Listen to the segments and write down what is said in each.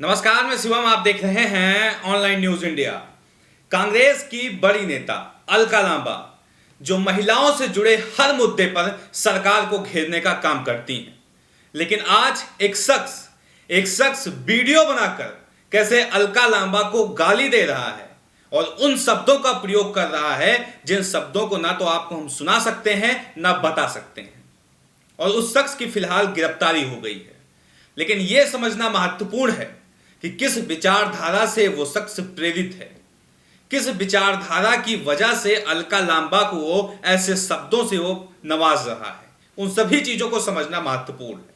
नमस्कार, मैं शिवम। आप देख रहे हैं ऑनलाइन न्यूज इंडिया। कांग्रेस की बड़ी नेता अलका लांबा जो महिलाओं से जुड़े हर मुद्दे पर सरकार को घेरने का काम करती हैं, लेकिन आज एक शख्स वीडियो बनाकर कैसे अलका लांबा को गाली दे रहा है और उन शब्दों का प्रयोग कर रहा है जिन शब्दों को ना तो आपको हम सुना सकते हैं ना बता सकते हैं। और उस शख्स की फिलहाल गिरफ्तारी हो गई है, लेकिन यह समझना महत्वपूर्ण है कि किस विचारधारा से वो शख्स प्रेरित है, किस विचारधारा की वजह से अलका लांबा को वो ऐसे शब्दों से वो नवाज रहा है। उन सभी चीजों को समझना महत्वपूर्ण है।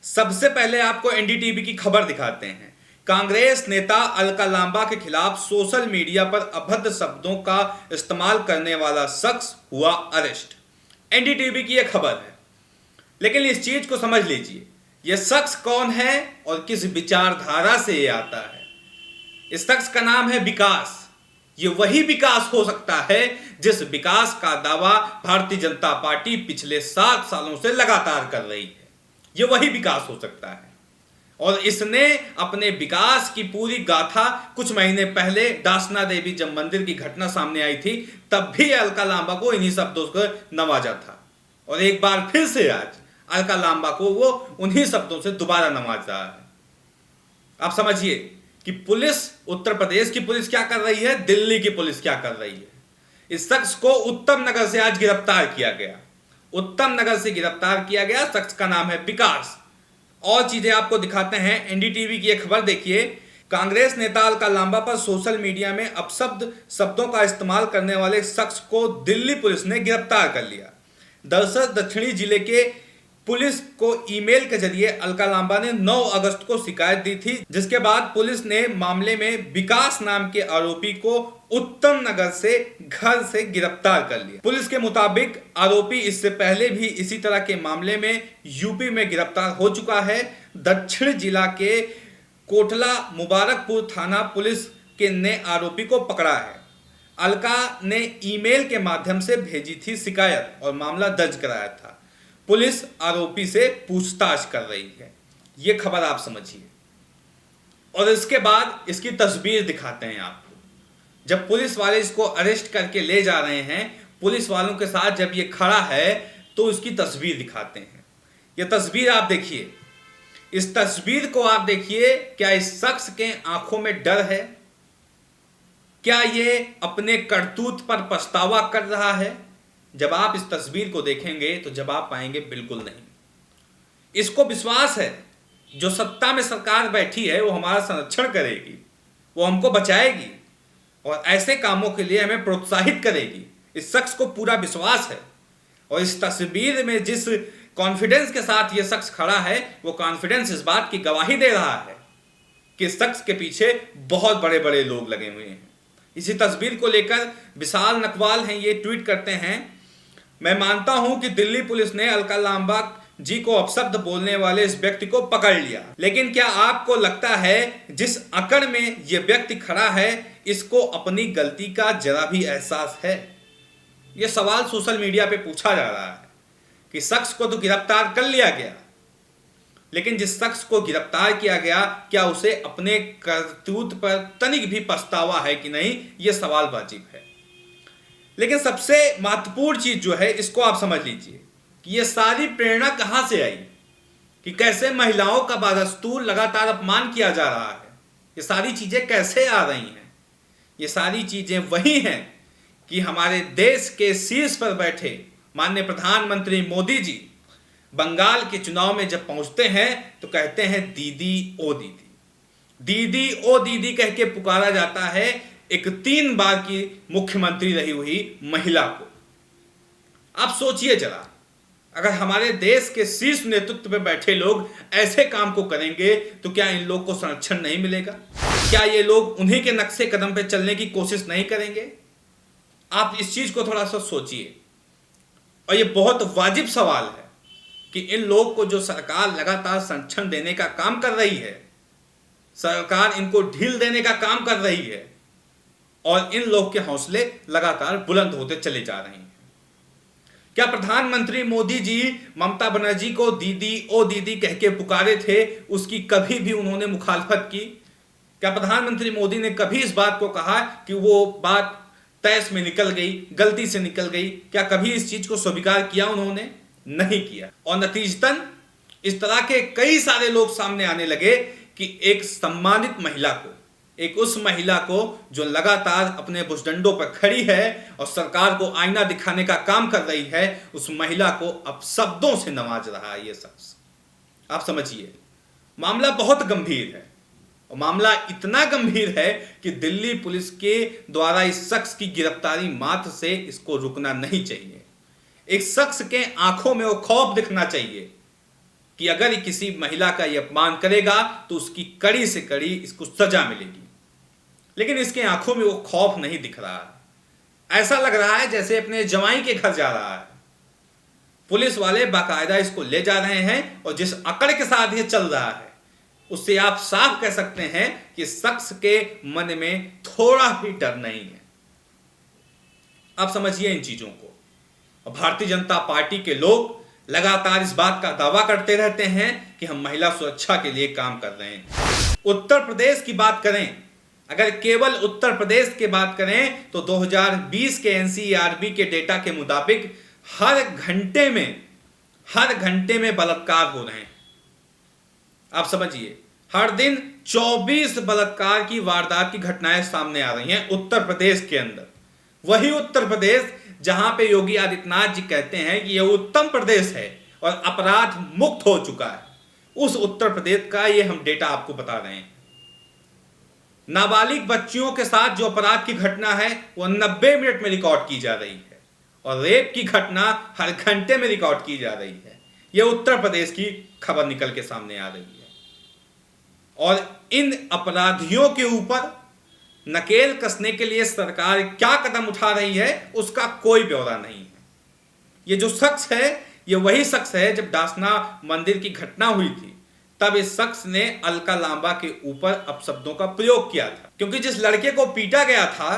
सबसे पहले आपको एनडीटीवी की खबर दिखाते हैं। कांग्रेस नेता अलका लांबा के खिलाफ सोशल मीडिया पर अभद्र शब्दों का इस्तेमाल करने वाला शख्स हुआ अरेस्ट। एनडीटीवी की यह खबर है, लेकिन इस चीज को समझ लीजिए, यह शख्स कौन है और किस विचारधारा से यह आता है। इस शख्स का नाम है विकास। ये वही विकास हो सकता है जिस विकास का दावा भारतीय जनता पार्टी पिछले 7 सालों से लगातार कर रही है। यह वही विकास हो सकता है और इसने अपने विकास की पूरी गाथा कुछ महीने पहले दासना देवी जब मंदिर की घटना सामने आई थी, तब भी अलका लांबा को इन्हीं शब्दों से नवाजा था और एक बार फिर से आज अलका लांबा को वो उन्हीं शब्दों से दोबारा नवाज रहा है। आप समझिए कि पुलिस, उत्तर प्रदेश की पुलिस क्या कर रही है, दिल्ली की पुलिस क्या कर रही है। इस शख्स को उत्तम नगर से आज गिरफ्तार किया गया। उत्तम नगर से गिरफ्तार किया गया शख्स का नाम है विकास। और चीजें आपको दिखाते हैं। एनडीटीवी की एक खबर देखिए। कांग्रेस नेता अलका लांबा पर सोशल मीडिया में अपशब्द शब्दों का इस्तेमाल करने वाले शख्स को दिल्ली पुलिस ने गिरफ्तार कर लिया। दरअसल दक्षिणी जिले के पुलिस को ईमेल के जरिए अलका लांबा ने 9 अगस्त को शिकायत दी थी, जिसके बाद पुलिस ने मामले में विकास नाम के आरोपी को उत्तम नगर से घर से गिरफ्तार कर लिया। पुलिस के मुताबिक आरोपी इससे पहले भी इसी तरह के मामले में यूपी में गिरफ्तार हो चुका है। दक्षिण जिला के कोटला मुबारकपुर थाना पुलिस के ने आरोपी को पकड़ा है। अलका ने ईमेल के माध्यम से भेजी थी शिकायत और मामला दर्ज कराया था। पुलिस आरोपी से पूछताछ कर रही है। यह खबर आप समझिए। और इसके बाद इसकी तस्वीर दिखाते हैं आपको। जब पुलिस वाले इसको अरेस्ट करके ले जा रहे हैं, पुलिस वालों के साथ जब ये खड़ा है तो इसकी तस्वीर दिखाते हैं। यह तस्वीर आप देखिए। इस तस्वीर को आप देखिए। क्या इस शख्स के आंखों में डर है? क्या ये अपने करतूत पर पछतावा कर रहा है? जब आप इस तस्वीर को देखेंगे तो जवाब पाएंगे बिल्कुल नहीं। इसको विश्वास है जो सत्ता में सरकार बैठी है वो हमारा संरक्षण करेगी, वो हमको बचाएगी और ऐसे कामों के लिए हमें प्रोत्साहित करेगी। इस शख्स को पूरा विश्वास है और इस तस्वीर में जिस कॉन्फिडेंस के साथ ये शख्स खड़ा है, वो कॉन्फिडेंस इस बात की गवाही दे रहा है कि इस शख्स के पीछे बहुत बड़े बड़े लोग लगे हुए हैं। इसी तस्वीर को लेकर विशाल नकवाल हैं, ये ट्वीट करते हैं, मैं मानता हूं कि दिल्ली पुलिस ने अलका लांबा जी को अपशब्द बोलने वाले इस व्यक्ति को पकड़ लिया, लेकिन क्या आपको लगता है जिस अकड़ में यह व्यक्ति खड़ा है इसको अपनी गलती का जरा भी एहसास है? यह सवाल सोशल मीडिया पे पूछा जा रहा है कि शख्स को तो गिरफ्तार कर लिया गया, लेकिन जिस शख्स को गिरफ्तार किया गया क्या उसे अपने करतूत पर तनिक भी पछतावा है कि नहीं? यह सवाल वाजिब है। लेकिन सबसे महत्वपूर्ण चीज जो है, इसको आप समझ लीजिए कि यह सारी प्रेरणा कहां से आई, कि कैसे महिलाओं का बदस्तूर लगातार अपमान किया जा रहा है। ये सारी चीजें कैसे आ रही हैं? ये सारी चीजें वही हैं कि हमारे देश के शीर्ष पर बैठे माननीय प्रधानमंत्री मोदी जी बंगाल के चुनाव में जब पहुंचते हैं तो कहते हैं दीदी ओ दीदी, दीदी ओ दीदी कह के पुकारा जाता है एक 3 बार की मुख्यमंत्री रही हुई महिला को। आप सोचिए जरा, अगर हमारे देश के शीर्ष नेतृत्व में बैठे लोग ऐसे काम को करेंगे तो क्या इन लोग को संरक्षण नहीं मिलेगा? क्या ये लोग उन्हीं के नक्शे कदम पे चलने की कोशिश नहीं करेंगे? आप इस चीज को थोड़ा सा सोचिए। और ये बहुत वाजिब सवाल है कि इन लोग को जो सरकार लगातार संरक्षण देने का काम कर रही है, सरकार इनको ढील देने का काम कर रही है और इन लोग के हौसले लगातार बुलंद होते चले जा रहे हैं। क्या प्रधानमंत्री मोदी जी ममता बनर्जी को दीदी ओ दीदी कह के पुकारे थे, उसकी कभी भी उन्होंने मुखालफत की? क्या प्रधानमंत्री मोदी ने कभी इस बात को कहा कि वो बात तैस में निकल गई, गलती से निकल गई? क्या कभी इस चीज को स्वीकार किया उन्होंने? नहीं किया। और नतीजतन इस तरह के कई सारे लोग सामने आने लगे कि एक सम्मानित महिला को, एक उस महिला को जो लगातार अपने भुजदंडों पर खड़ी है और सरकार को आईना दिखाने का काम कर रही है, उस महिला को अब शब्दों से नवाज रहा है ये शख्स। आप समझिए, मामला बहुत गंभीर है और मामला इतना गंभीर है कि दिल्ली पुलिस के द्वारा इस शख्स की गिरफ्तारी मात्र से इसको रुकना नहीं चाहिए। एक शख्स के आंखों में वो खौफ दिखना चाहिए कि अगर किसी महिला का ये अपमान करेगा तो उसकी कड़ी से कड़ी इसको सजा मिलेगी, लेकिन इसके आंखों में वो खौफ नहीं दिख रहा है। ऐसा लग रहा है जैसे अपने जवाई के घर जा रहा है। पुलिस वाले बाकायदा इसको ले जा रहे हैं और जिस अकड़ के साथ ये चल रहा है उससे आप साफ कह सकते हैं कि शख्स के मन में थोड़ा भी डर नहीं है। आप समझिए इन चीजों को। और भारतीय जनता पार्टी के लोग लगातार इस बात का दावा करते रहते हैं कि हम महिला सुरक्षा के लिए काम कर रहे हैं। उत्तर प्रदेश की बात करें, अगर केवल उत्तर प्रदेश की बात करें तो 2020 के एनसीईआरबी के डेटा के मुताबिक हर घंटे में बलात्कार हो रहे हैं। आप समझिए, हर दिन 24 बलात्कार की वारदात की घटनाएं सामने आ रही हैं उत्तर प्रदेश के अंदर। वही उत्तर प्रदेश जहां पे योगी आदित्यनाथ जी कहते हैं कि यह उत्तम प्रदेश है और अपराध मुक्त हो चुका है, उस उत्तर प्रदेश का ये हम डेटा आपको बता रहे हैं। नाबालिग बच्चियों के साथ जो अपराध की घटना है वो 90 मिनट में रिकॉर्ड की जा रही है और रेप की घटना हर घंटे में रिकॉर्ड की जा रही है। यह उत्तर प्रदेश की खबर निकल के सामने आ रही है और इन अपराधियों के ऊपर नकेल कसने के लिए सरकार क्या कदम उठा रही है उसका कोई ब्यौरा नहीं है। ये जो शख्स है ये वही शख्स है, जब डासना मंदिर की घटना हुई थी तब इस शख्स ने अलका लांबा के ऊपर अपशब्दों का प्रयोग किया था, क्योंकि जिस लड़के को पीटा गया था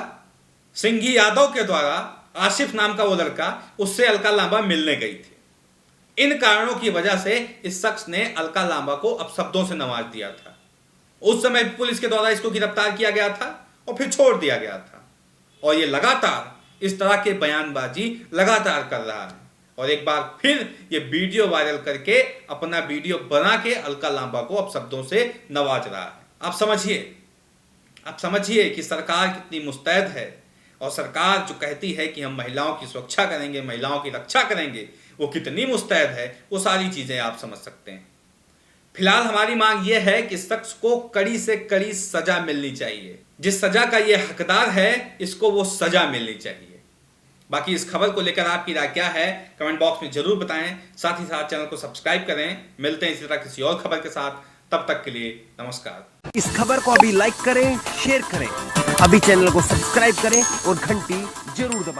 सिंघी यादव के द्वारा, आसिफ नाम का वो लड़का, उससे अलका लांबा मिलने गई थी। इन कारणों की वजह से इस शख्स ने अलका लांबा को अपशब्दों से नवाज दिया था। उस समय पुलिस के द्वारा इसको गिरफ्तार किया गया था और फिर छोड़ दिया गया था और ये लगातार इस तरह के बयानबाजी लगातार कर रहा है और एक बार फिर ये वीडियो वायरल करके अपना वीडियो बना के अलका लांबा को अपशब्दों से नवाज रहा है। आप समझिए कि सरकार कितनी मुस्तैद है और सरकार जो कहती है कि हम महिलाओं की सुरक्षा करेंगे, महिलाओं की रक्षा करेंगे, वो कितनी मुस्तैद है, वो सारी चीजें आप समझ सकते हैं। फिलहाल हमारी मांग यह है कि शख्स को कड़ी से कड़ी सजा मिलनी चाहिए। जिस सजा का ये हकदार है इसको वो सजा मिलनी चाहिए। बाकी इस खबर को लेकर आपकी राय क्या है कमेंट बॉक्स में जरूर बताएं। साथ ही साथ चैनल को सब्सक्राइब करें। मिलते हैं इसी तरह किसी और खबर के साथ, तब तक के लिए नमस्कार। इस खबर को अभी लाइक करें, शेयर करें, अभी चैनल को सब्सक्राइब करें और घंटी जरूर दबाएं।